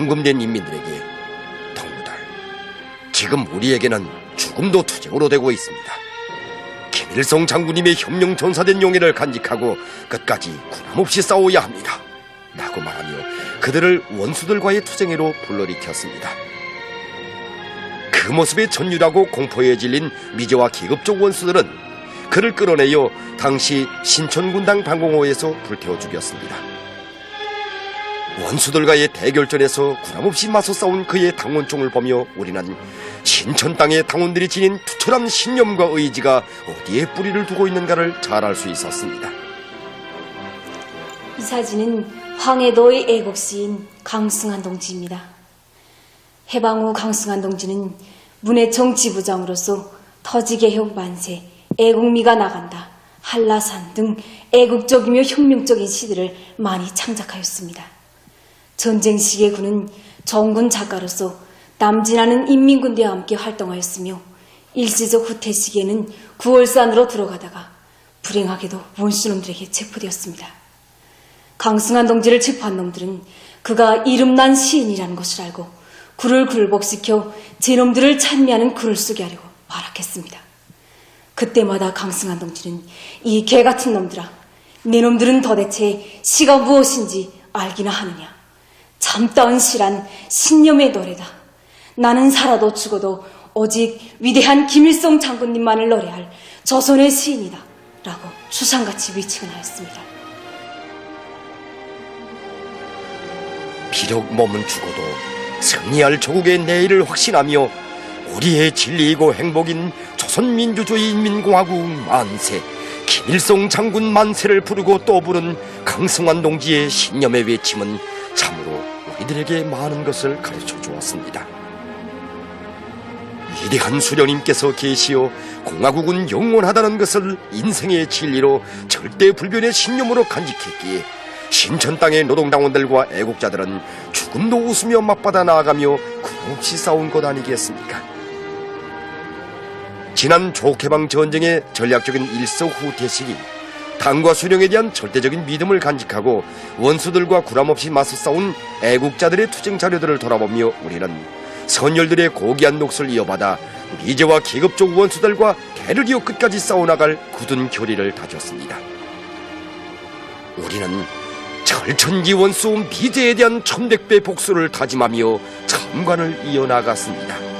감금된 인민들에게 동무들, 지금 우리에게는 죽음도 투쟁으로 되고 있습니다. 김일성 장군님의 현명 전사된 용의를 간직하고 끝까지 군함없이 싸워야 합니다. 라고 말하며 그들을 원수들과의 투쟁으로 불러일으켰습니다. 그 모습에 전율하고 공포에 질린 미제와 계급적 원수들은 그를 끌어내어 당시 신촌군당 방공호에서 불태워 죽였습니다. 원수들과의 대결전에서 군함없이 맞서 싸운 그의 당원총을 보며 우리는 신천 땅의 당원들이 지닌 투철한 신념과 의지가 어디에 뿌리를 두고 있는가를 잘 알 수 있었습니다. 이 사진은 황해도의 애국시인 강승한 동지입니다. 해방 후 강승한 동지는 문해청 지부장으로서 터지개혁 만세, 애국미가 나간다, 한라산 등 애국적이며 혁명적인 시들을 많이 창작하였습니다. 전쟁 시기에 그는 정군 작가로서 남진하는 인민군대와 함께 활동하였으며 일시적 후퇴 시기에는 구월산으로 들어가다가 불행하게도 원수놈들에게 체포되었습니다. 강승한 동지를 체포한 놈들은 그가 이름난 시인이라는 것을 알고 그를 굴복시켜 제놈들을 찬미하는 글을 쓰게 하려고 발악했습니다. 그때마다 강승한 동지는 이 개같은 놈들아, 네 놈들은 도대체 시가 무엇인지 알기나 하느냐. 참다운 시란 신념의 노래다. 나는 살아도 죽어도 오직 위대한 김일성 장군님만을 노래할 조선의 시인이다. 라고 추상같이 위칭을 하였습니다. 비록 몸은 죽어도 승리할 조국의 내일을 확신하며 우리의 진리이고 행복인 조선민주주의인민공화국 만세, 김일성 장군 만세를 부르고 또 부른 강승한 동지의 신념의 외침은 참으로 우리들에게 많은 것을 가르쳐 주었습니다. 위대한 수령님께서 계시어 공화국은 영원하다는 것을 인생의 진리로 절대 불변의 신념으로 간직했기에 신천 땅의 노동당원들과 애국자들은 죽음도 웃으며 맞받아 나아가며 군없이 싸운 것 아니겠습니까? 지난 조개방 전쟁의 전략적인 일서후퇴 시기, 당과 수령에 대한 절대적인 믿음을 간직하고 원수들과 구람없이 맞서 싸운 애국자들의 투쟁 자료들을 돌아보며 우리는 선열들의 고귀한 몫을 이어받아 미제와 계급적 원수들과 대를 이어 끝까지 싸워나갈 굳은 결의를 다졌습니다. 우리는 철천지 원수 미제에 대한 1100배 복수를 다짐하며 참관을 이어나갔습니다.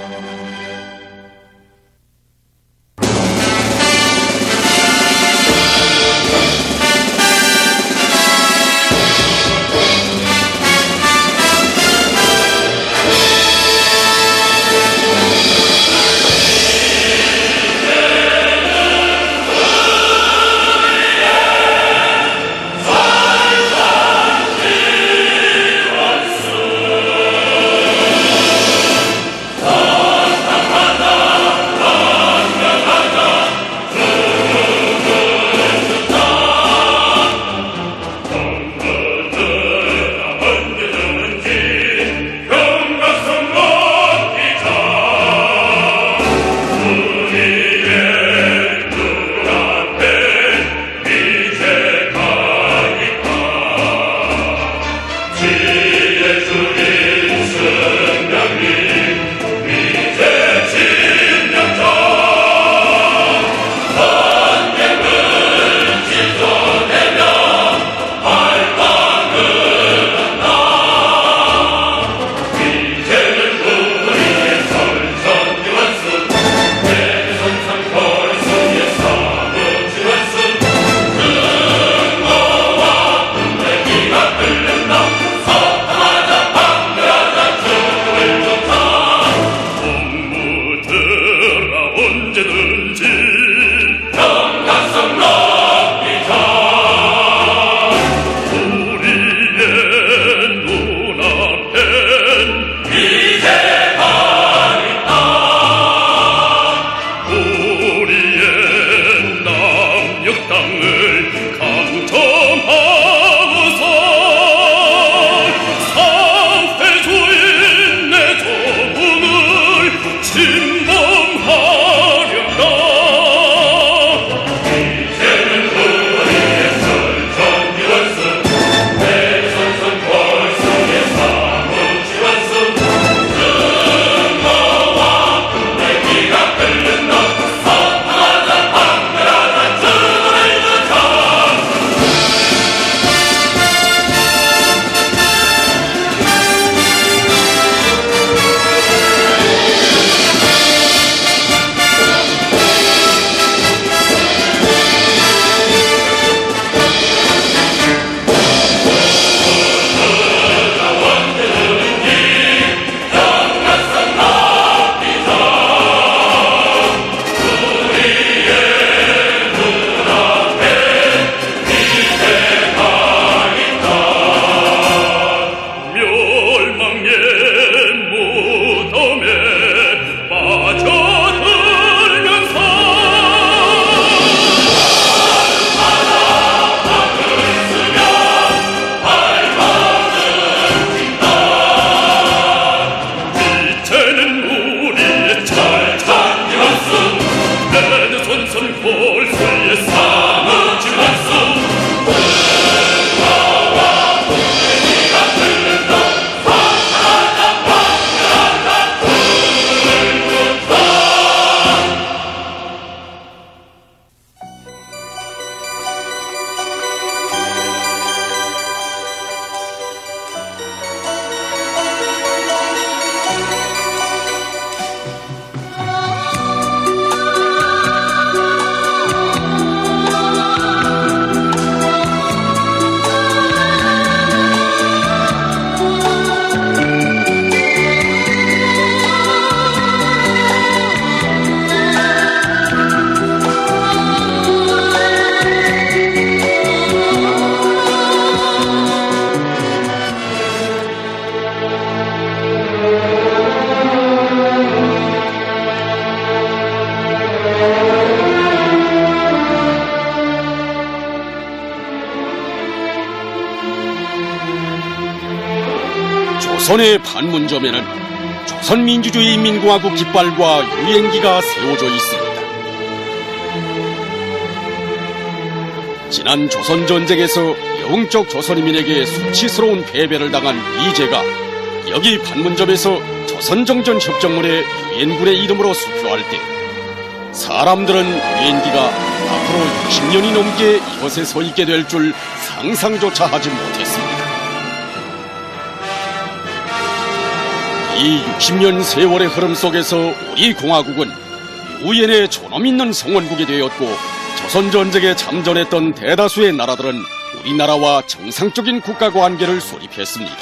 조선의 판문점에는 조선민주주의인민공화국 깃발과 유엔기가 세워져 있습니다. 지난 조선전쟁에서 영적 조선인민에게 수치스러운 패배를 당한 이제가 여기 판문점에서 조선정전협정문에 유엔군의 이름으로 수표할 때 사람들은 유엔기가 앞으로 60년이 넘게 이곳에 서 있게 될 줄 상상조차 하지 못했습니다. 이 60년 세월의 흐름 속에서 우리 공화국은 유엔의 존엄 있는 성원국이 되었고 조선전쟁에 참전했던 대다수의 나라들은 우리나라와 정상적인 국가관계를 수립했습니다.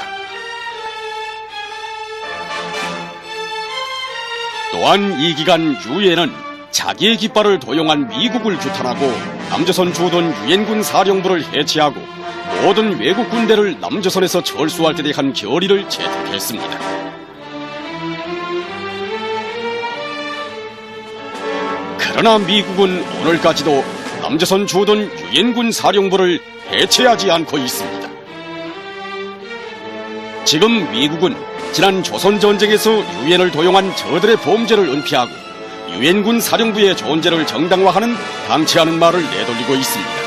또한 이 기간 유엔은 자기의 깃발을 도용한 미국을 규탄하고 남조선 주둔 유엔군 사령부를 해체하고 모든 외국 군대를 남조선에서 철수할 때 대한 결의를 채택했습니다. 그러나 미국은 오늘까지도 남조선 주둔 유엔군 사령부를 해체하지 않고 있습니다. 지금 미국은 지난 조선전쟁에서 유엔을 도용한 저들의 범죄를 은폐하고 유엔군 사령부의 존재를 정당화하는 방치하는 말을 내돌리고 있습니다.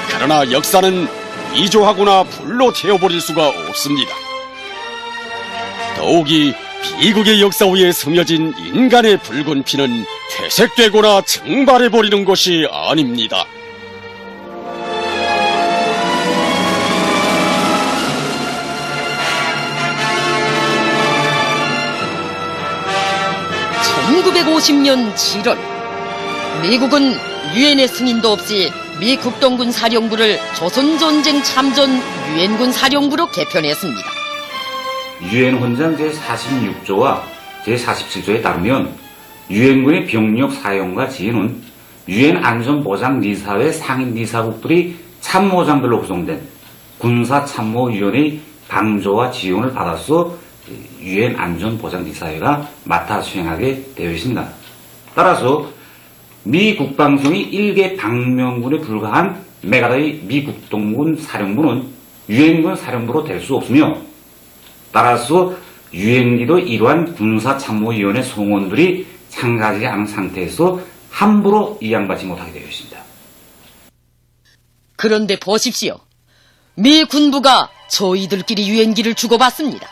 그러나 역사는 위조하거나 불로 태워버릴 수가 없습니다. 더욱이 비극의 역사 위에 스며진 인간의 붉은 피는 퇴색되거나 증발해버리는 것이 아닙니다. (1950년 7월) 미국은 유엔의 승인도 없이 미 국동군 사령부를 조선전쟁 참전 유엔군 사령부로 개편했습니다. 유엔 헌장 제46조와 제47조에 따르면 유엔군의 병력 사용과 지휘는 유엔 안전보장리사회 상임리사국들이 참모장들로 구성된 군사참모위원회의 방조와 지원을 받아서 유엔 안전보장리사회가 맡아 수행하게 되어 있습니다. 따라서 미 국방성이 일개 방명군에 불과한 메가다의 미 국동군 사령부는 유엔군 사령부로 될 수 없으며, 따라서 유엔기도 이러한 군사참모위원회 성원들이 참가하지 않은 상태에서 함부로 이양받지 못하게 되어 있습니다. 그런데 보십시오. 미 군부가 저희들끼리 유엔기를 주고받습니다.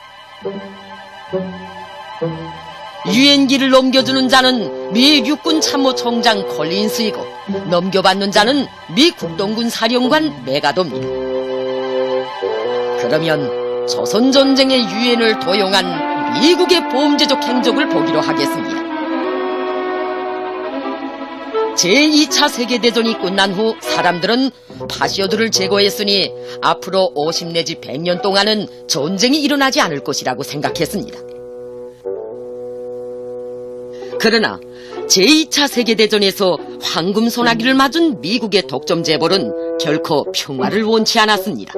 유엔기를 넘겨주는 자는 미 육군 참모총장 콜린스이고 넘겨받는 자는 미 국동군 사령관 메가도입니다. 그러면 조선전쟁의 유엔을 도용한 미국의 범죄적 행적을 보기로 하겠습니다. 제2차 세계대전이 끝난 후 사람들은 파시오들을 제거했으니 앞으로 50 내지 100년 동안은 전쟁이 일어나지 않을 것이라고 생각했습니다. 그러나 제2차 세계대전에서 황금 소나기를 맞은 미국의 독점 재벌은 결코 평화를 원치 않았습니다.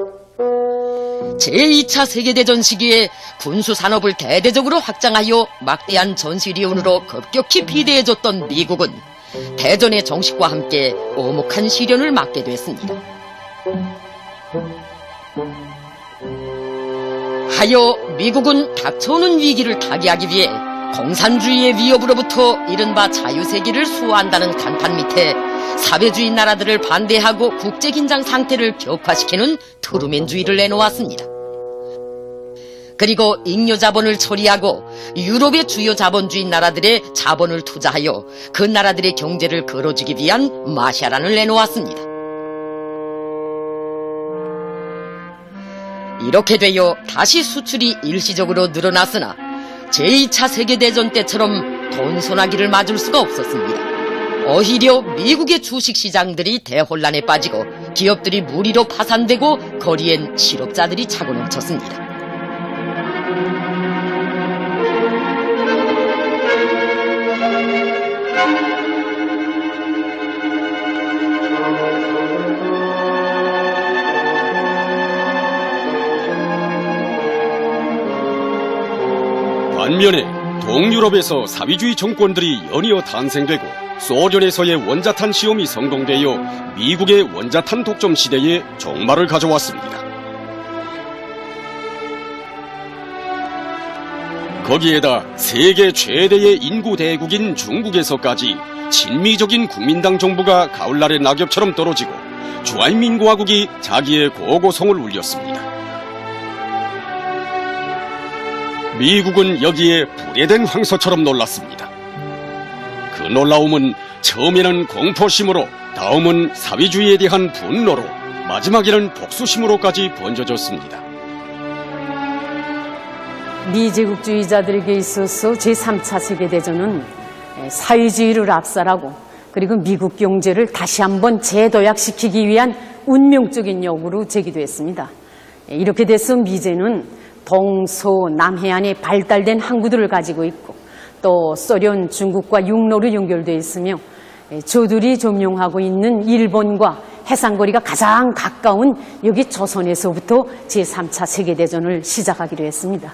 제2차 세계대전 시기에 군수산업을 대대적으로 확장하여 막대한 전시리온으로 급격히 비대해졌던 미국은 대전의 정식과 함께 오목한 시련을 맞게 됐습니다. 하여 미국은 닥쳐오는 위기를 타개하기 위해 공산주의의 위협으로부터 이른바 자유세계를 수호한다는 간판 밑에 사회주의 나라들을 반대하고 국제긴장 상태를 격화시키는 트루맨주의를 내놓았습니다. 그리고 잉여 자본을 처리하고 유럽의 주요 자본주의 나라들의 자본을 투자하여 그 나라들의 경제를 걸어주기 위한 마샤란을 내놓았습니다. 이렇게 되어 다시 수출이 일시적으로 늘어났으나 제2차 세계대전 때처럼 돈소나기를 맞을 수가 없었습니다. 오히려 미국의 주식시장들이 대혼란에 빠지고 기업들이 무리로 파산되고 거리엔 실업자들이 차고 넘쳤습니다. 반면에 동유럽에서 사회주의 정권들이 연이어 탄생되고 소련에서의 원자탄 시험이 성공되어 미국의 원자탄 독점 시대에 종말을 가져왔습니다. 거기에다 세계 최대의 인구 대국인 중국에서까지 친미적인 국민당 정부가 가을날의 낙엽처럼 떨어지고 주한민공화국이 자기의 고고성을 울렸습니다. 미국은 여기에 불에 댄 황소처럼 놀랐습니다. 그 놀라움은 처음에는 공포심으로, 다음은 사회주의에 대한 분노로, 마지막에는 복수심으로까지 번져졌습니다. 미제국주의자들에게 있어서 제3차 세계대전은 사회주의를 압살하고 그리고 미국 경제를 다시 한번 재도약시키기 위한 운명적인 역으로 제기됐습니다. 이렇게 돼서 미제는 동서남해안에 발달된 항구들을 가지고 있고 또 소련, 중국과 육로로 연결되어 있으며 저들이 점령하고 있는 일본과 해상거리가 가장 가까운 여기 조선에서부터 제3차 세계대전을 시작하기로 했습니다.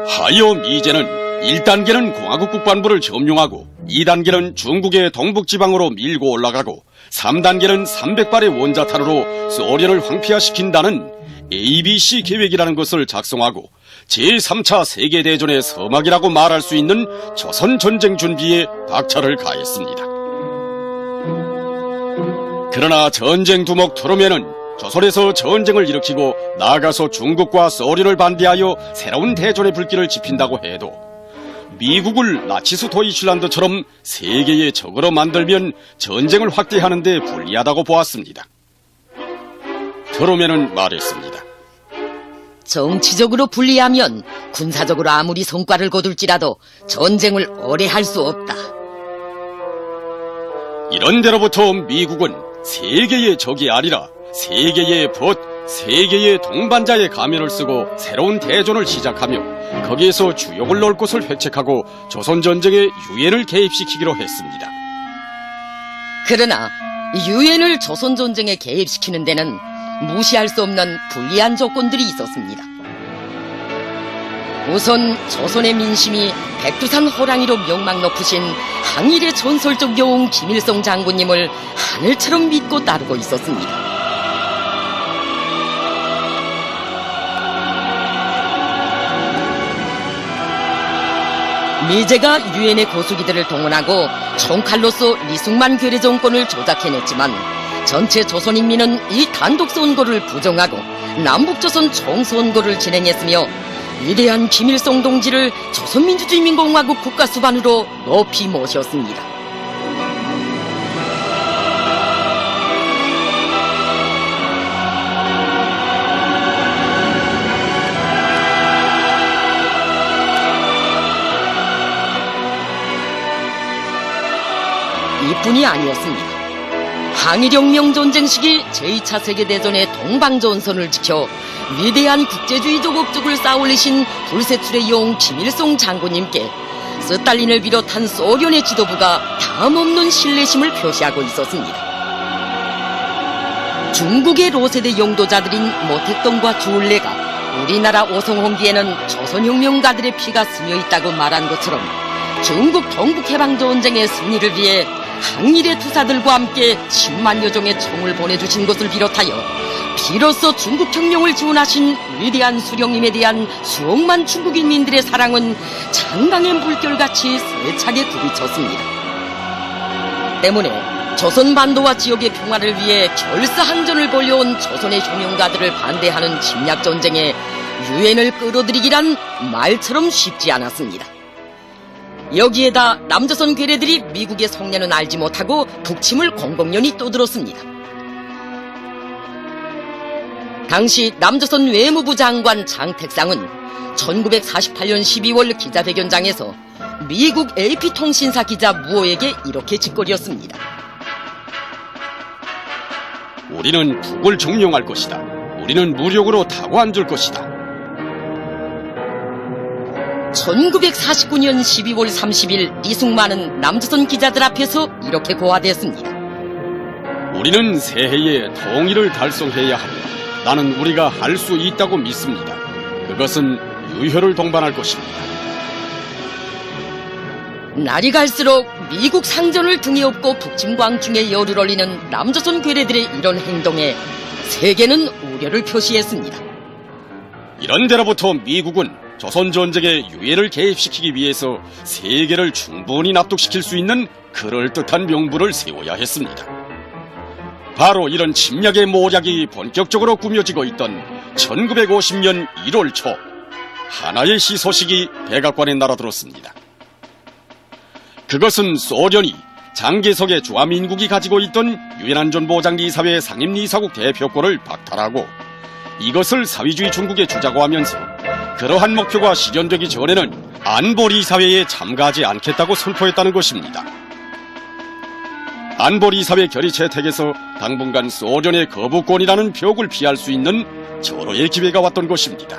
하여 미제는 1단계는 공화국 국방부를 점령하고 2단계는 중국의 동북지방으로 밀고 올라가고 3단계는 300발의 원자탄으로 소련을 황폐화시킨다는 ABC 계획이라는 것을 작성하고 제3차 세계대전의 서막이라고 말할 수 있는 조선전쟁 준비에 박차를 가했습니다. 그러나 전쟁 두목 트루맨은 조선에서 전쟁을 일으키고 나아가서 중국과 소련을 반대하여 새로운 대전의 불길을 지핀다고 해도 미국을 나치스 도이칠란드처럼 세계의 적으로 만들면 전쟁을 확대하는 데 불리하다고 보았습니다. 트루맨은 말했습니다. 정치적으로 불리하면 군사적으로 아무리 성과를 거둘지라도 전쟁을 오래 할 수 없다. 이런 데로부터 미국은 세계의 적이 아니라 세계의 벗, 세계의 동반자의 가면을 쓰고 새로운 대전을 시작하며 거기에서 주역을 넣을 곳을 획책하고 조선전쟁에 유엔을 개입시키기로 했습니다. 그러나 유엔을 조선전쟁에 개입시키는 데는 무시할 수 없는 불리한 조건들이 있었습니다. 우선 조선의 민심이 백두산 호랑이로 명망 높으신 항일의 전설적 영웅 김일성 장군님을 하늘처럼 믿고 따르고 있었습니다. 미제가 유엔의 고수기들을 동원하고 총칼로서 리숭만 괴뢰 정권을 조작해냈지만 전체 조선인민은 이 단독 선거를 부정하고 남북조선 총선거를 진행했으며 위대한 김일성 동지를 조선민주주의인민공화국 국가수반으로 높이 모셨습니다. 이뿐이 아니었습니다. 항일혁명 전쟁 시기 제2차 세계대전의 동방전선을 지켜 위대한 국제주의적 업적을 쌓아올리신 불세출의 영웅 김일성 장군님께 스탈린을 비롯한 소련의 지도부가 다음없는 신뢰심을 표시하고 있었습니다. 중국의 로세대 용도자들인 모택동과 주울레가 우리나라 오성홍기에는 조선혁명가들의 피가 스며있다고 말한 것처럼 중국 동북해방전쟁의 승리를 위해 항일의 투사들과 함께 10만여 종의 총을 보내주신 것을 비롯하여 비로소 중국혁명을 지원하신 위대한 수령님에 대한 수억만 중국인민들의 사랑은 장강의 물결같이 세차게 굽이쳤습니다. 때문에 조선반도와 지역의 평화를 위해 결사항전을 벌여온 조선의 혁명가들을 반대하는 침략전쟁에 유엔을 끌어들이기란 말처럼 쉽지 않았습니다. 여기에다 남조선 괴뢰들이 미국의 속내는 알지 못하고 북침을 공공연히 떠들었습니다. 당시 남조선 외무부 장관 장택상은 1948년 12월 기자회견장에서 미국 AP통신사 기자 무오에게 이렇게 짓거렸습니다. 우리는 북을 점령할 것이다. 우리는 무력으로 타고 앉을 것이다. 1949년 12월 30일 리숭만은 남조선 기자들 앞에서 이렇게 고하되었습니다. 우리는 새해에 통일을 달성해야 합니다. 나는 우리가 할 수 있다고 믿습니다. 그것은 유효를 동반할 것입니다. 날이 갈수록 미국 상전을 등에 업고 북침광중에 열을 올리는 남조선 괴뢰들의 이런 행동에 세계는 우려를 표시했습니다. 이런 데로부터 미국은 조선 전쟁에 유엔을 개입시키기 위해서 세계를 충분히 납득시킬 수 있는 그럴듯한 명분을 세워야 했습니다. 바로 이런 침략의 모략이 본격적으로 꾸며지고 있던 1950년 1월 초 하나의 시소식이 백악관에 날아들었습니다. 그것은 소련이 장개석의 주화민국이 가지고 있던 유엔 안전보장이사회 상임이사국 대표권을 박탈하고 이것을 사회주의 중국에 주자고 하면서 그러한 목표가 실현되기 전에는 안보리사회에 참가하지 않겠다고 선포했다는 것입니다. 안보리사회 결의 채택에서 당분간 소련의 거부권이라는 벽을 피할 수 있는 절호의 기회가 왔던 것입니다.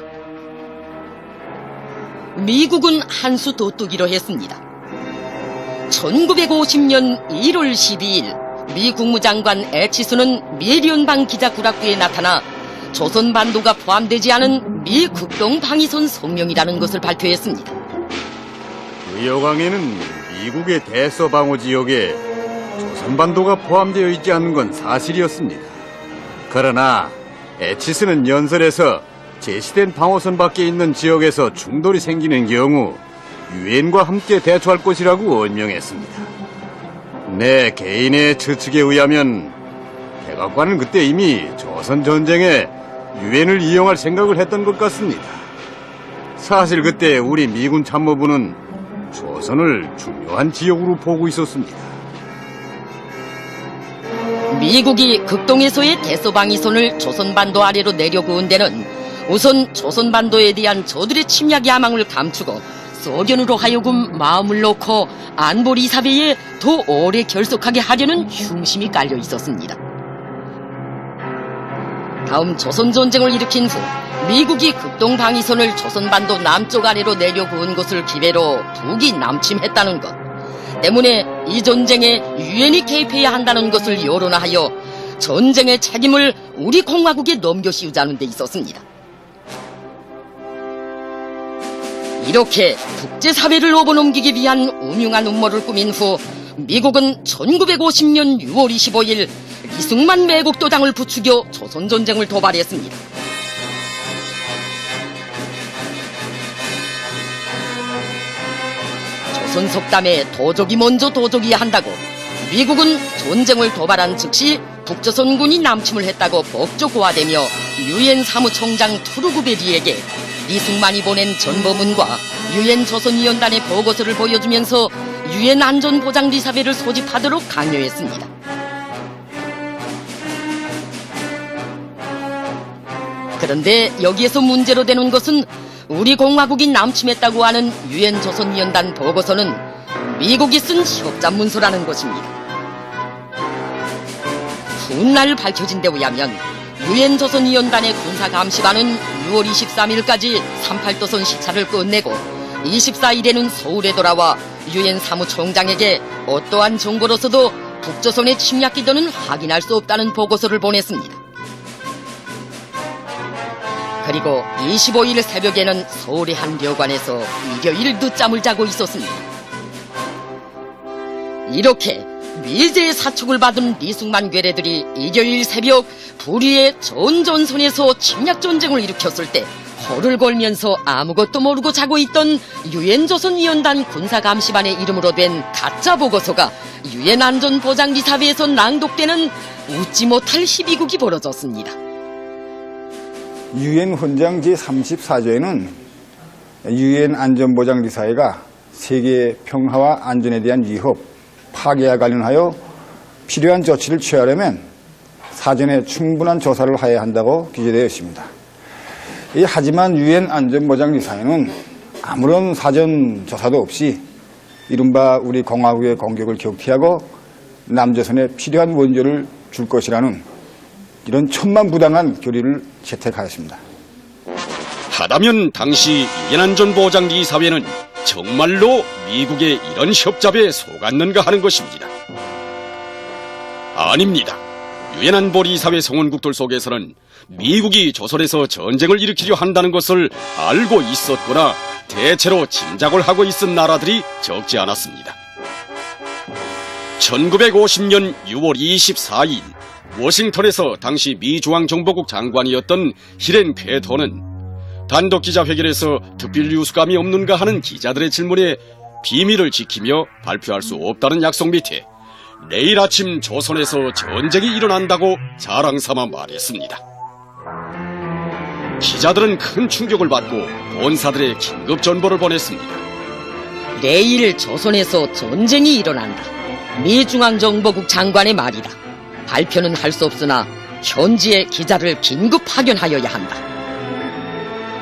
미국은 한 수 더 뜨기로 했습니다. 1950년 1월 12일 미 국무장관 애치수는 미리온방 기자구락부에 나타나 조선반도가 포함되지 않은 미 극동방위선 성명이라는 것을 발표했습니다. 그 여강에는 미국의 대서방어 지역에 조선반도가 포함되어 있지 않은 건 사실이었습니다. 그러나 애치스는 연설에서 제시된 방어선 밖에 있는 지역에서 충돌이 생기는 경우 유엔과 함께 대처할 것이라고 언명했습니다. 내 개인의 추측에 의하면 백악관은 그때 이미 조선 전쟁에 유엔을 이용할 생각을 했던 것 같습니다. 사실 그때 우리 미군 참모부는 조선을 중요한 지역으로 보고 있었습니다. 미국이 극동에서의 대서방위선을 조선반도 아래로 내려놓은 데는 우선 조선반도에 대한 저들의 침략 야망을 감추고 소련으로 하여금 마음을 놓고 안보리사회에 더 오래 결속하게 하려는 흉심이 깔려 있었습니다. 다음 조선전쟁을 일으킨 후 미국이 극동방위선을 조선반도 남쪽 아래로 내려놓은 것을 기회로 북이 남침했다는 것 때문에 이 전쟁에 유엔이 개입해야 한다는 것을 여론화하여 전쟁의 책임을 우리 공화국에 넘겨씌우자는 데 있었습니다. 이렇게 국제사회를 업어넘기기 위한 음흉한 음모를 꾸민 후 미국은 1950년 6월 25일 이승만 매국도장을 부추겨 조선전쟁을 도발했습니다. 조선 속담에 도적이 먼저 도적이야 한다고 미국은 전쟁을 도발한 즉시 북조선군이 남침을 했다고 법조고하되며 유엔 사무총장 투르구베리에게 이승만이 보낸 전보문과 유엔 조선위원단의 보고서를 보여주면서 유엔 안전보장리사회를 소집하도록 강요했습니다. 그런데 여기에서 문제로 되는 것은 우리 공화국이 남침했다고 하는 유엔 조선위원단 보고서는 미국이 쓴 협잡문서라는 것입니다. 훗날 밝혀진 데 의하면 유엔 조선위원단의 군사감시반은 6월 23일까지 38도선 시차를 끝내고 24일에는 서울에 돌아와 유엔 사무총장에게 어떠한 정보로서도 북조선의 침략 기도는 확인할 수 없다는 보고서를 보냈습니다. 그리고 25일 새벽에는 서울의 한 료관에서 일요일 늦잠을 자고 있었습니다. 이렇게 밀제의 사축을 받은 리승만 괴뢰들이 일요일 새벽 불의의 전전선에서 침략전쟁을 일으켰을 때 호를 걸면서 아무것도 모르고 자고 있던 유엔 조선위원단 군사감시반의 이름으로 된 가짜 보고서가 유엔 안전보장리사회에서 낭독되는 웃지 못할 희비극이 벌어졌습니다. 유엔 헌장 제34조에는 유엔 안전보장리사회가 세계 평화와 안전에 대한 위협, 파괴와 관련하여 필요한 조치를 취하려면 사전에 충분한 조사를 해야 한다고 기재되어 있습니다. 하지만 유엔 안전보장리사회는 아무런 사전 조사도 없이 이른바 우리 공화국의 공격을 격퇴하고 남조선에 필요한 원조를 줄 것이라는 이런 천만부당한 결의를 채택하였습니다. 하다면 당시 유엔 안전보장리사회는 정말로 미국의 이런 협잡에 속았는가 하는 것입니다. 아닙니다. 유엔 안보리 이사회 성원국들 속에서는 미국이 조선에서 전쟁을 일으키려 한다는 것을 알고 있었거나 대체로 짐작을 하고 있은 나라들이 적지 않았습니다. 1950년 6월 24일 워싱턴에서 당시 미 중앙정보국 장관이었던 히렌 페터는 단독 기자회견에서 특별 유수감이 없는가 하는 기자들의 질문에 비밀을 지키며 발표할 수 없다는 약속 밑에 내일 아침 조선에서 전쟁이 일어난다고 자랑삼아 말했습니다. 기자들은 큰 충격을 받고 본사들의 긴급 전보를 보냈습니다. 내일 조선에서 전쟁이 일어난다. 미 중앙정보국 장관의 말이다. 발표는 할 수 없으나 현지에 기자를 긴급 파견하여야 한다.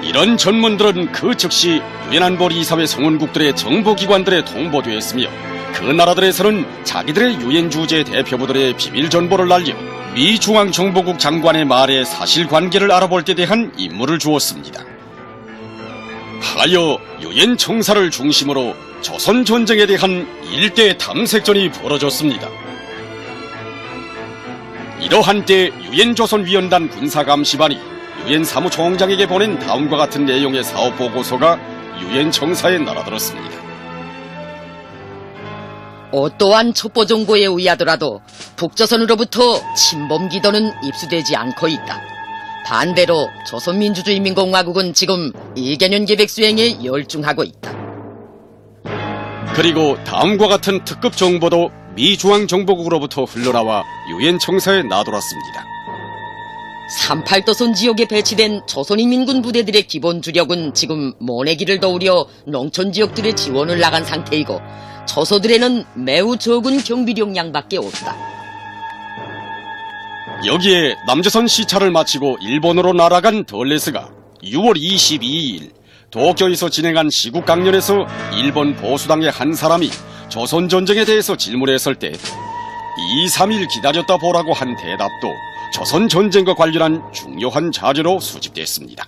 이런 전문들은 그 즉시 유엔 안보리 이사회 성원국들의 정보기관들에 통보되었으며 그 나라들에서는 자기들의 유엔 주재 대표부들의 비밀 정보를 날려 미 중앙정보국 장관의 말의 사실관계를 알아볼 때 대한 임무를 주었습니다. 하여 유엔 청사를 중심으로 조선 전쟁에 대한 일대 탐색전이 벌어졌습니다. 이러한 때 유엔 조선위원단 군사감시반이 유엔 사무총장에게 보낸 다음과 같은 내용의 사업보고서가 유엔 청사에 날아들었습니다. 어떠한 첩보 정보에 의하더라도 북조선으로부터 침범 기도는 입수되지 않고 있다. 반대로 조선민주주의인민공화국은 지금 이개년 계획 수행에 열중하고 있다. 그리고 다음과 같은 특급 정보도 미 중앙정보국으로부터 흘러나와 유엔 청사에 나돌았습니다. 38도선 지역에 배치된 조선인민군 부대들의 기본 주력은 지금 모내기를 도우려 농촌 지역들의 지원을 나간 상태이고 조소들에는 매우 적은 경비력량밖에 없다. 여기에 남조선 시차를 마치고 일본으로 날아간 덜레스가 6월 22일 도쿄에서 진행한 시국 강연에서 일본 보수당의 한 사람이 조선 전쟁에 대해서 질문했을 때 2, 3일 기다렸다 보라고 한 대답도 조선 전쟁과 관련한 중요한 자료로 수집됐습니다.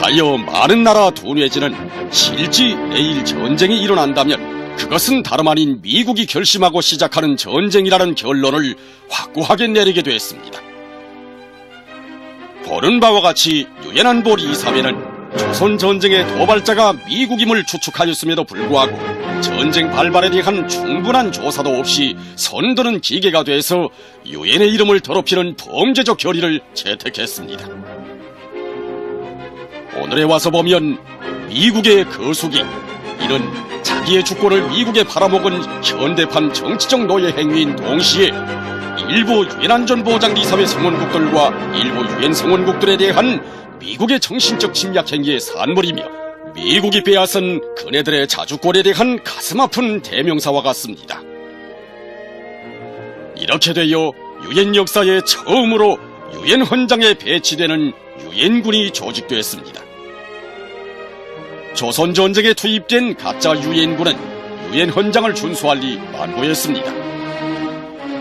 하여 많은 나라 두뇌지는 실제 내일 전쟁이 일어난다면 그것은 다름 아닌 미국이 결심하고 시작하는 전쟁이라는 결론을 확고하게 내리게 됐습니다. 보는 바와 같이 유엔 안보리 이사회는 조선 전쟁의 도발자가 미국임을 추측하였음에도 불구하고 전쟁 발발에 대한 충분한 조사도 없이 손드는 기계가 돼서 유엔의 이름을 더럽히는 범죄적 결의를 채택했습니다. 오늘에 와서 보면 미국의 거수기, 이는 자기의 주권을 미국에 팔아먹은 현대판 정치적 노예 행위인 동시에 일부 유엔 안전보장이사회 성원국들과 일부 유엔 성원국들에 대한 미국의 정신적 침략 행위의 산물이며 미국이 빼앗은 그네들의 자주권에 대한 가슴 아픈 대명사와 같습니다. 이렇게 되어 유엔 역사에 처음으로 유엔 헌장에 배치되는 유엔군이 조직됐습니다. 조선 전쟁에 투입된 가짜 유엔군은 유엔 헌장을 준수할 리 만무했습니다.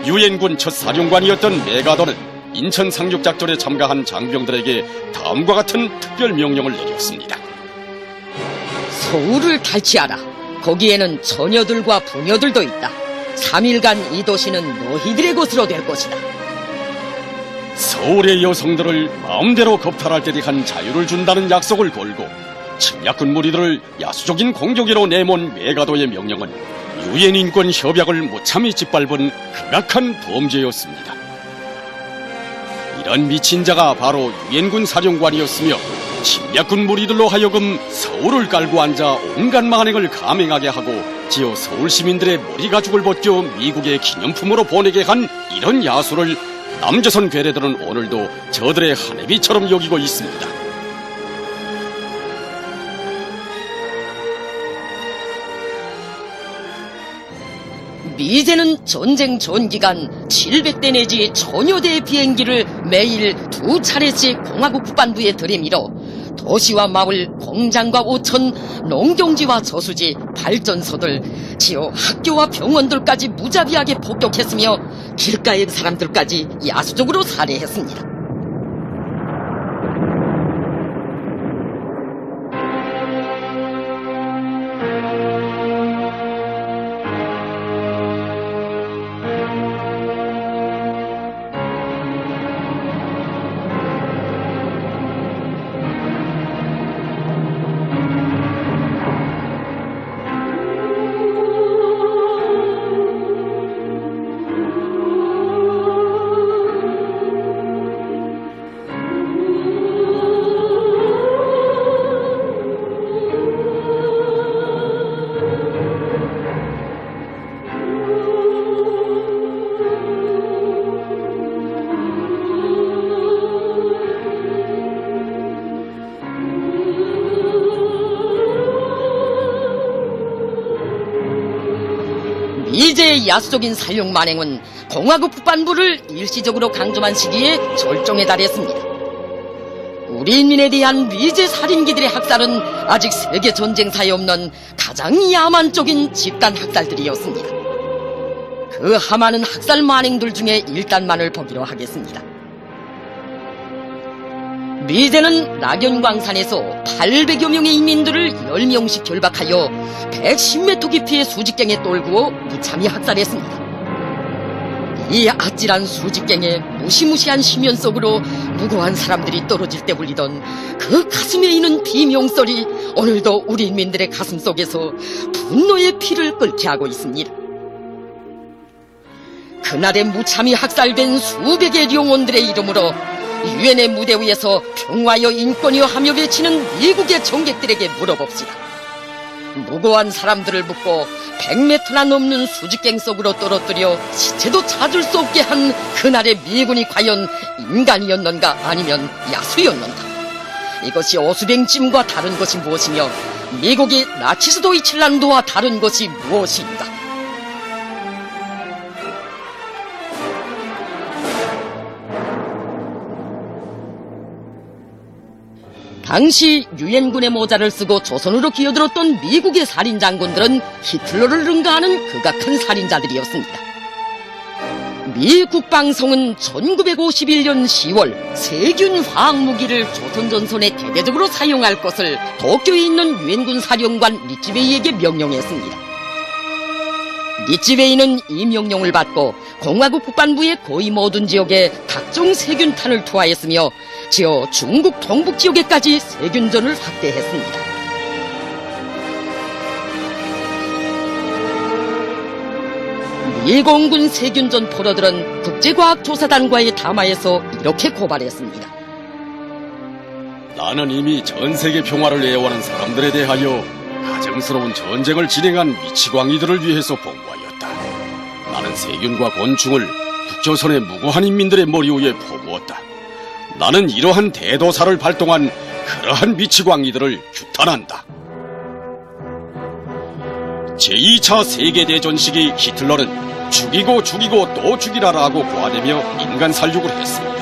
유엔군 첫 사령관이었던 메가더는 인천 상륙작전에 참가한 장병들에게 다음과 같은 특별 명령을 내렸습니다. 서울을 탈취하라. 거기에는 처녀들과 부녀들도 있다. 3일간 이 도시는 너희들의 것으로 될 것이다. 서울의 여성들을 마음대로 겁탈할 때 대한 자유를 준다는 약속을 걸고 침략군 무리들을 야수적인 공격으로 내몬 메가도의 명령은 유엔 인권 협약을 무참히 짓밟은 극악한 범죄였습니다. 이런 미친 자가 바로 유엔군 사령관이었으며 침략군 무리들로 하여금 서울을 깔고 앉아 온갖 만행을 감행하게 하고 지어 서울 시민들의 머리 가죽을 벗겨 미국의 기념품으로 보내게 한 이런 야수를 남조선 괴뢰들은 오늘도 저들의 하늘비처럼 여기고 있습니다. 미제는 전쟁 전기간 700대 내지 1000여대의 비행기를 매일 2차례씩 공화국 국방부에 들이밀어 도시와 마을, 공장과 오천, 농경지와 저수지, 발전소들, 지어 학교와 병원들까지 무자비하게 폭격했으며 길가의 사람들까지 야수적으로 살해했습니다. 미제의 야수적인 살육 만행은 공화국 북반부를 일시적으로 강점한 시기에 절정에 달했습니다. 우리 인민에 대한 미제 살인기들의 학살은 아직 세계 전쟁사에 없는 가장 야만적인 집단 학살들이었습니다. 그 하많은 학살 만행들 중에 일단만을 보기로 하겠습니다. 미제는 낙연광산에서 800여 명의 인민들을 10명씩 결박하여 110m 깊이의 수직갱에 떨구어 무참히 학살했습니다. 이 아찔한 수직갱에 무시무시한 심연 속으로 무고한 사람들이 떨어질 때 울리던 그 가슴에 있는 비명소리, 오늘도 우리 인민들의 가슴 속에서 분노의 피를 끓게 하고 있습니다. 그날에 무참히 학살된 수백의 영혼들의 이름으로 유엔의 무대 위에서 평화여 인권이여 하며 외치는 미국의 정객들에게 물어봅시다. 무고한 사람들을 묶고 100m나 넘는 수직갱 속으로 떨어뜨려 시체도 찾을 수 없게 한 그날의 미군이 과연 인간이었는가 아니면 야수였는가? 이것이 어수뱅찜과 다른 것이 무엇이며 미국이 나치스 도이칠란드와 다른 것이 무엇인가? 당시 유엔군의 모자를 쓰고 조선으로 기어들었던 미국의 살인장군들은 히틀러를 능가하는 극악한 살인자들이었습니다. 미 국방성은 1951년 10월 세균 화학무기를 조선전선에 대대적으로 사용할 것을 도쿄에 있는 유엔군 사령관 리치베이에게 명령했습니다. 리치베이는 이 명령을 받고 공화국 북반부의 거의 모든 지역에 각종 세균탄을 투하했으며 지어 중국 동북 지역에까지 세균전을 확대했습니다. 미공군 세균전 포로들은 국제과학조사단과의 담화에서 이렇게 고발했습니다. 나는 이미 전 세계 평화를 애원하는 사람들에 대하여 가증스러운 전쟁을 진행한 미치광이들을 위해서 봉고하였다. 나는 세균과 곤충을 북조선의 무고한 인민들의 머리 위에 퍼부었다. 나는 이러한 대도사를 발동한 그러한 미치광이들을 규탄한다. 제2차 세계대전 시기 히틀러는 죽이고 또 죽이라라고 고하되며 인간 살육을 했습니다.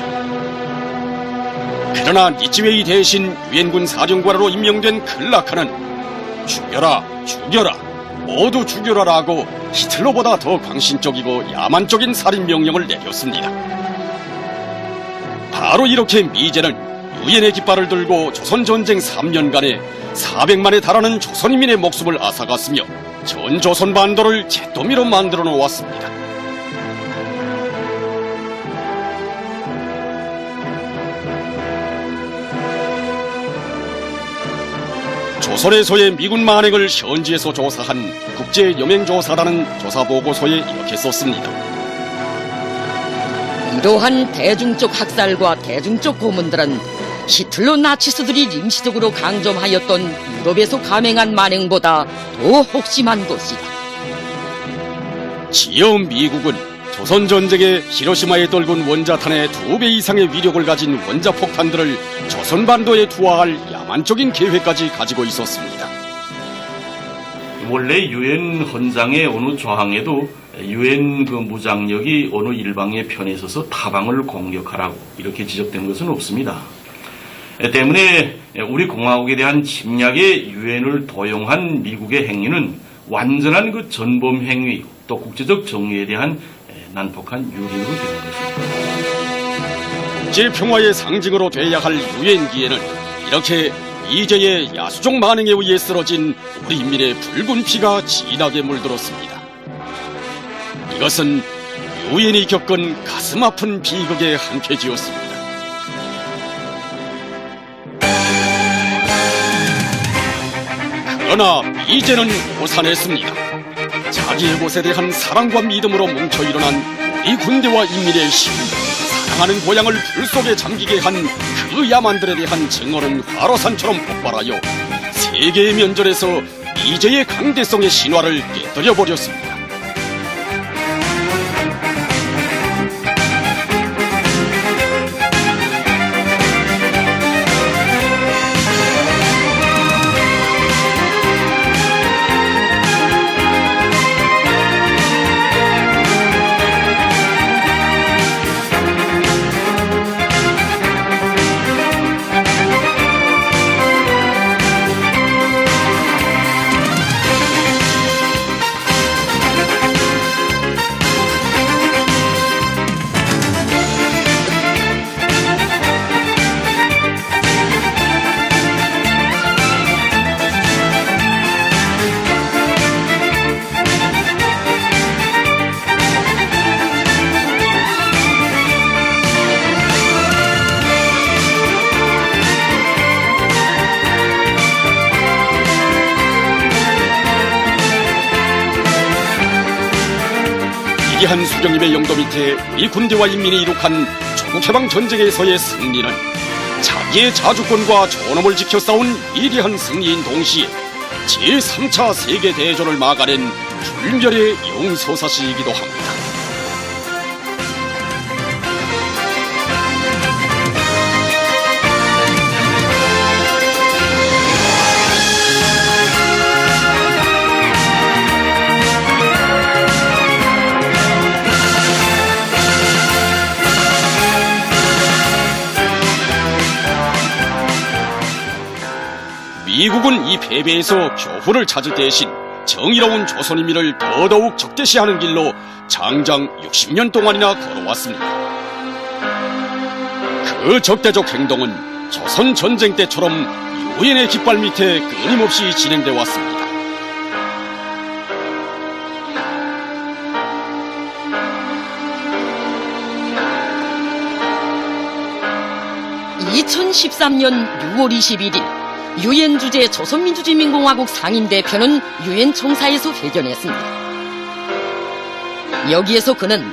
그러나 니치웨이 대신 유엔군 사령관으로 임명된 클라크는 죽여라 모두 죽여라라고 히틀러보다 더 광신적이고 야만적인 살인 명령을 내렸습니다. 바로 이렇게 미제는 유엔의 깃발을 들고 조선전쟁 3년간에 400만에 달하는 조선인민의 목숨을 앗아갔으며 전 조선 반도를 잿더미로 만들어 놓았습니다. 조선에서의 미군 만행을 현지에서 조사한 국제여맹조사단은 조사보고서에 이렇게 썼습니다. 이러한 대중적 학살과 대중적 고문들은 히틀러 나치스들이 임시적으로 강점하였던 유럽에서 감행한 만행보다 더 혹심한 것이다. 지어 미국은 조선전쟁에 히로시마에 떨군 원자탄의 2배 이상의 위력을 가진 원자폭탄들을 조선반도에 투하할 야만적인 계획까지 가지고 있었습니다. 원래 유엔 헌장의 어느 조항에도 유엔 무장력이 어느 일방의 편에 서서 타방을 공격하라고 이렇게 지적된 것은 없습니다. 때문에 우리 공화국에 대한 침략에 유엔을 도용한 미국의 행위는 완전한 그 전범 행위, 또 국제적 정의에 대한 난폭한 유린으로 되는 것입니다. 국제평화의 상징으로 돼야 할 유엔기에는 이렇게 미제의 야수적 만행에 의해 쓰러진 우리 인민의 붉은 피가 진하게 물들었습니다. 이것은 유엔이 겪은 가슴 아픈 비극의 한 페이지였습니다. 그러나 미제는 오산했습니다. 자기의 곳에 대한 사랑과 믿음으로 뭉쳐 일어난 우리 군대와 인민의 힘, 사랑하는 고향을 불 속에 잠기게 한 그 야만들에 대한 증오는 화로산처럼 폭발하여 세계의 면전에서 미제의 강대성의 신화를 깨뜨려버렸습니다. 위대한 수령님의 영도 밑에 우리 군대와 인민이 이룩한 조국해방 전쟁에서의 승리는 자기의 자주권과 존엄을 지켜 싸운 위대한 승리인 동시에 제3차 세계대전을 막아낸 불멸의 용서사시이기도 합니다. 미국은 이 패배에서 교훈을 찾을 대신 정의로운 조선인민을 더더욱 적대시하는 길로 장장 60년 동안이나 걸어왔습니다. 그 적대적 행동은 조선 전쟁 때처럼 유엔의 깃발 밑에 끊임없이 진행돼 왔습니다. (2013년 6월 21일) 유엔 주재 조선민주주의인민공화국 상임대표는 유엔 총사에서 회견했습니다. 여기에서 그는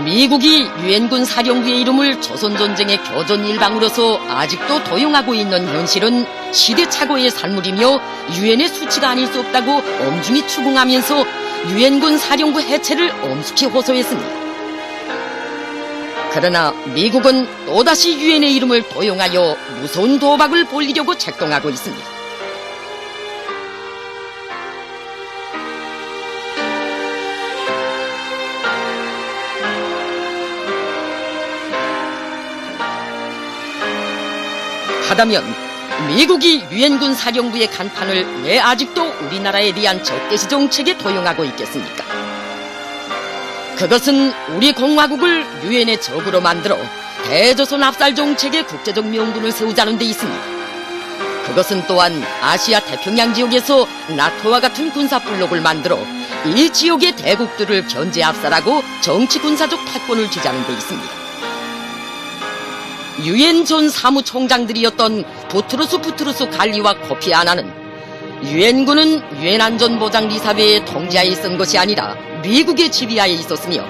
미국이 유엔군 사령부의 이름을 조선전쟁의 교전 일방으로서 아직도 도용하고 있는 현실은 시대착오의 산물이며 유엔의 수치가 아닐 수 없다고 엄중히 추궁하면서 유엔군 사령부 해체를 엄숙히 호소했습니다. 그러나 미국은 또다시 유엔의 이름을 도용하여 무서운 도박을 벌이려고 책동하고 있습니다. 하다면 미국이 유엔군 사령부의 간판을 왜 아직도 우리나라에 대한 적대시 정책에 도용하고 있겠습니까? 그것은 우리 공화국을 유엔의 적으로 만들어 대조선 압살 정책의 국제적 명분을 세우자는 데 있습니다. 그것은 또한 아시아 태평양 지역에서 나토와 같은 군사 블록을 만들어 이 지역의 대국들을 견제 압살하고 정치 군사적 패권을 쥐자는 데 있습니다. 유엔 전 사무총장들이었던 부트루스 갈리와 코피 아나는 유엔군은 유엔 안전보장리사회의 통제하에 있은 것이 아니라 미국의 지휘하에 있었으며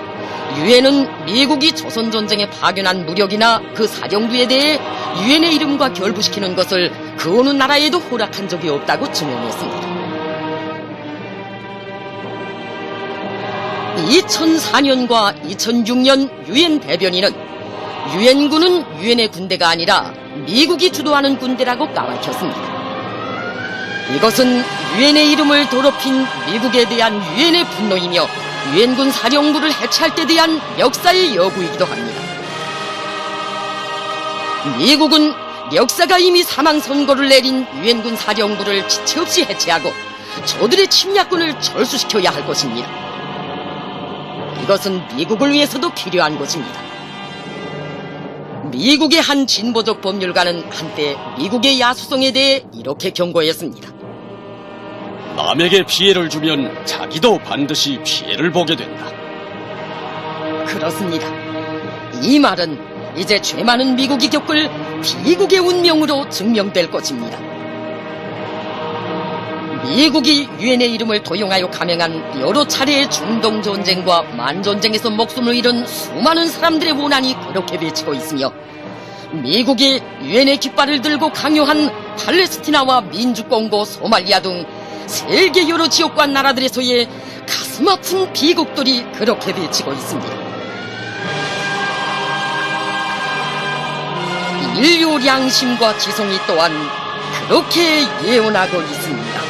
유엔은 미국이 조선전쟁에 파견한 무력이나 그 사령부에 대해 유엔의 이름과 결부시키는 것을 그 어느 나라에도 허락한 적이 없다고 증언했습니다. 2004년과 2006년 유엔 대변인은 유엔군은 유엔의 군대가 아니라 미국이 주도하는 군대라고 까발켰습니다. 이것은 유엔의 이름을 더럽힌 미국에 대한 유엔의 분노이며 유엔군 사령부를 해체할 때 대한 역사의 여부이기도 합니다. 미국은 역사가 이미 사망 선고를 내린 유엔군 사령부를 지체 없이 해체하고 저들의 침략군을 철수시켜야 할 것입니다. 이것은 미국을 위해서도 필요한 것입니다. 미국의 한 진보적 법률가는 한때 미국의 야수성에 대해 이렇게 경고했습니다. 남에게 피해를 주면 자기도 반드시 피해를 보게 된다. 그렇습니다. 이 말은 이제 죄 많은 미국이 겪을 비극의 운명으로 증명될 것입니다. 미국이 유엔의 이름을 도용하여 감행한 여러 차례의 중동 전쟁과 만전쟁에서 목숨을 잃은 수많은 사람들의 원한이 그렇게 비치고 있으며 미국이 유엔의 깃발을 들고 강요한 팔레스티나와 민주공고, 소말리아 등 세계 여러 지역과 나라들에서의 가슴 아픈 비극들이 그렇게 비치고 있습니다. 인류 양심과 지성이 또한 그렇게 예언하고 있습니다.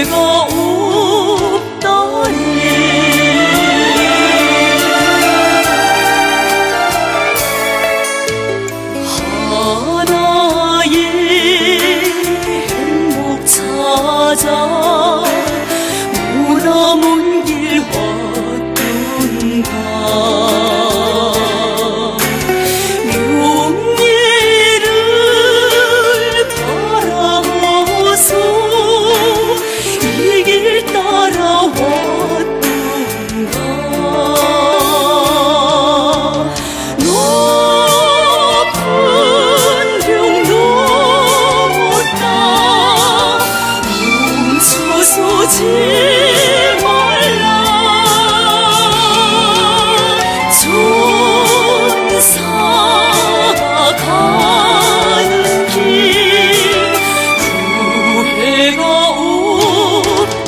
후회가 없다니. 하나의 행복 찾아 머나먼 길 왔던가. 명예를 바라서 이 길 따라왔던가. 높은 벽 넘었다 멈춰서지 말라. 천사가 가는 길 후회가 없다니.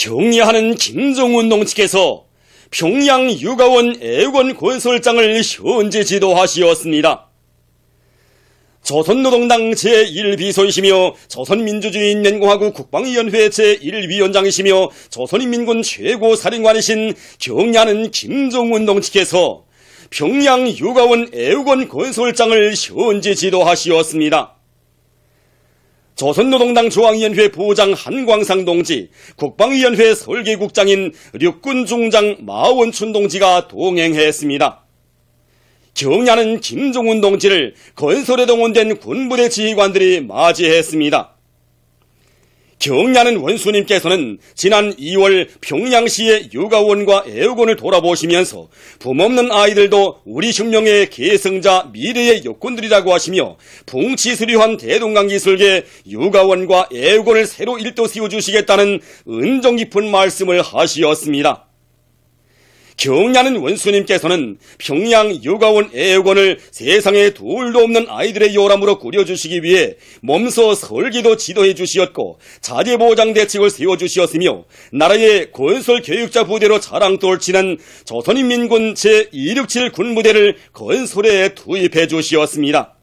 경리하는 김정운동 측에서 평양 유가원 애국원 건설장을 현재 지도하시었습니다. 조선노동당 제1비서이시며 조선민주주의인민공화국 국방위원회 제1위원장이시며 조선인민군 최고사령관이신 경리하는 김정운동 측에서 평양 유가원 애국원 건설장을 현재 지도하시었습니다. 조선노동당 중앙위원회 부장 한광상 동지, 국방위원회 설계국장인 육군중장 마원춘 동지가 동행했습니다. 경리하는 김정운 동지를 건설에 동원된 군부대 지휘관들이 맞이했습니다. 경리하는 원수님께서는 지난 2월 평양시의 유가원과 애국원을 돌아보시면서 품없는 아이들도 우리 혁명의 계승자 미래의 역군들이라고 하시며 풍치수려한 대동강 기술계 유가원과 애국원을 새로 일도 세워주시겠다는 은정 깊은 말씀을 하시었습니다. 경리하는 원수님께서는 평양 유가원 애국원을 세상에 둘도 없는 아이들의 요람으로 꾸려주시기 위해 몸소 설계도 지도해 주시었고 자재보장 대책을 세워주시었으며 나라의 건설 교육자 부대로 자랑 떨치는 조선인민군 제267 군부대를 건설에 투입해 주시었습니다.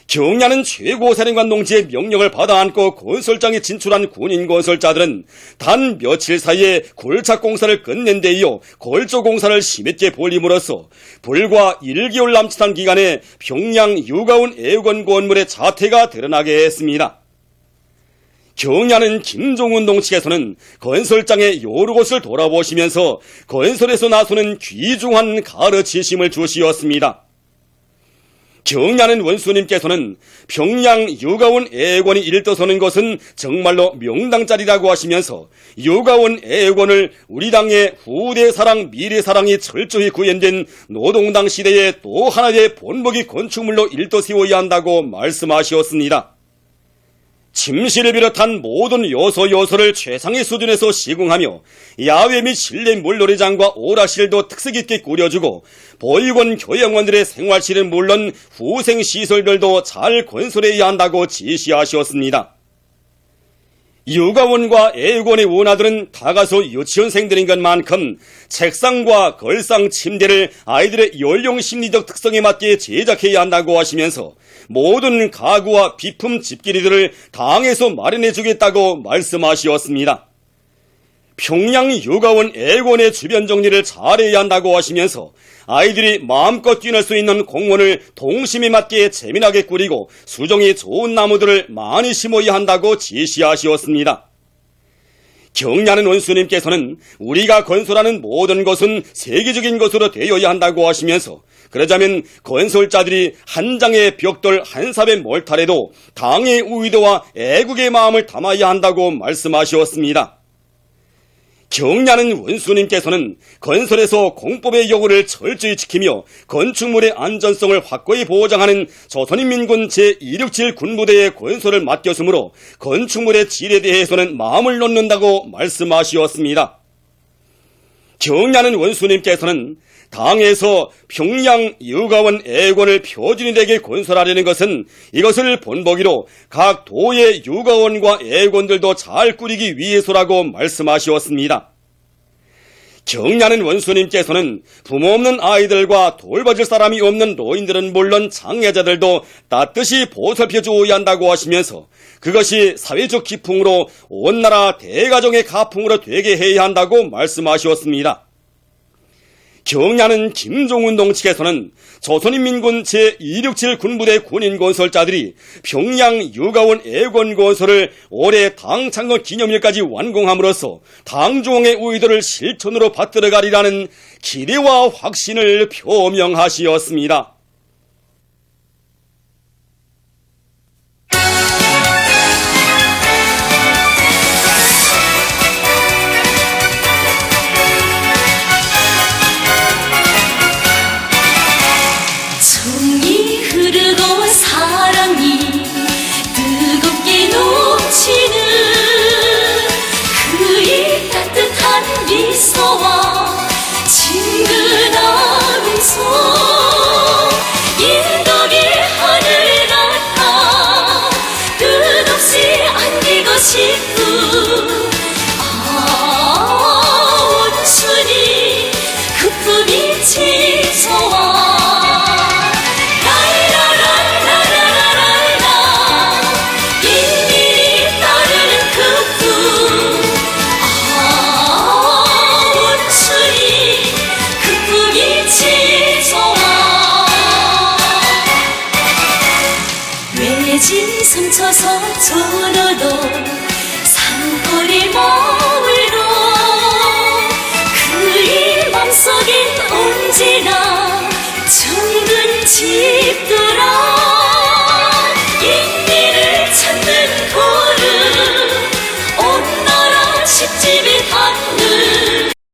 경리하는 최고사령관 동지의 명령을 받아 안고 건설장에 진출한 군인 건설자들은 단 며칠 사이에 골착 공사를 끝낸 데 이어 골조 공사를 심했게 벌림으로써 불과 1개월 남짓한 기간에 평양 유가원 애국원 건물의 자태가 드러나게 했습니다. 경리하는 김정운동 측에서는 건설장의 여러 곳을 돌아보시면서 건설에서 나서는 귀중한 가르치심을 주시었습니다. 경리하는 원수님께서는 평양 유가원 애국원이 일떠서는 것은 정말로 명당짜리라고 하시면서 유가원 애국원을 우리 당의 후대사랑 미래사랑이 철저히 구현된 노동당 시대의 또 하나의 본보기 건축물로 일떠 세워야 한다고 말씀하셨습니다. 침실을 비롯한 모든 요소를 최상의 수준에서 시공하며 야외 및 실내 물놀이장과 오락실도 특색 있게 꾸려주고 보육원 교양원들의 생활실은 물론 후생시설들도 잘 건설해야 한다고 지시하셨습니다. 유가원과 애국원의 원아들은 다가서 유치원생들인 것만큼 책상과 걸상 침대를 아이들의 연령 심리적 특성에 맞게 제작해야 한다고 하시면서 모든 가구와 비품 집기리들을 당에서 마련해 주겠다고 말씀하시었습니다. 평양 유가원 애국원의 주변 정리를 잘해야 한다고 하시면서 아이들이 마음껏 뛰놀 수 있는 공원을 동심에 맞게 재미나게 꾸리고 수종이 좋은 나무들을 많이 심어야 한다고 지시하시었습니다. 경리하는 원수님께서는 우리가 건설하는 모든 것은 세계적인 것으로 되어야 한다고 하시면서 그러자면 건설자들이 한 장의 벽돌 한 삽의 몰탈에도 당의 의도와 애국의 마음을 담아야 한다고 말씀하셨습니다. 경리하는 원수님께서는 건설에서 공법의 요구를 철저히 지키며 건축물의 안전성을 확고히 보장하는 조선인민군 제267 군부대의 건설을 맡겼으므로 건축물의 질에 대해서는 마음을 놓는다고 말씀하시었습니다. 경리하는 원수님께서는 당에서 평양 유가원 애국원을 표준이 되게 건설하려는 것은 이것을 본보기로 각 도의 유가원과 애국원들도 잘 꾸리기 위해서라고 말씀하시었습니다. 경리하는 원수님께서는 부모 없는 아이들과 돌봐줄 사람이 없는 노인들은 물론 장애자들도 따뜻이 보살펴 주어야 한다고 하시면서 그것이 사회적 기풍으로 온 나라 대가정의 가풍으로 되게 해야 한다고 말씀하셨습니다. 경리하는 김정운동 측에서는 조선인민군 제267 군부대 군인 건설자들이 평양 유가원 애국원 건설을 올해 당 창건 기념일까지 완공함으로써 당중의 의도를 실천으로 받들어가리라는 기대와 확신을 표명하시었습니다. 사랑이 뜨겁게 넘치는 그의 따뜻한 미소와 친근한 음성 가시집의 하늘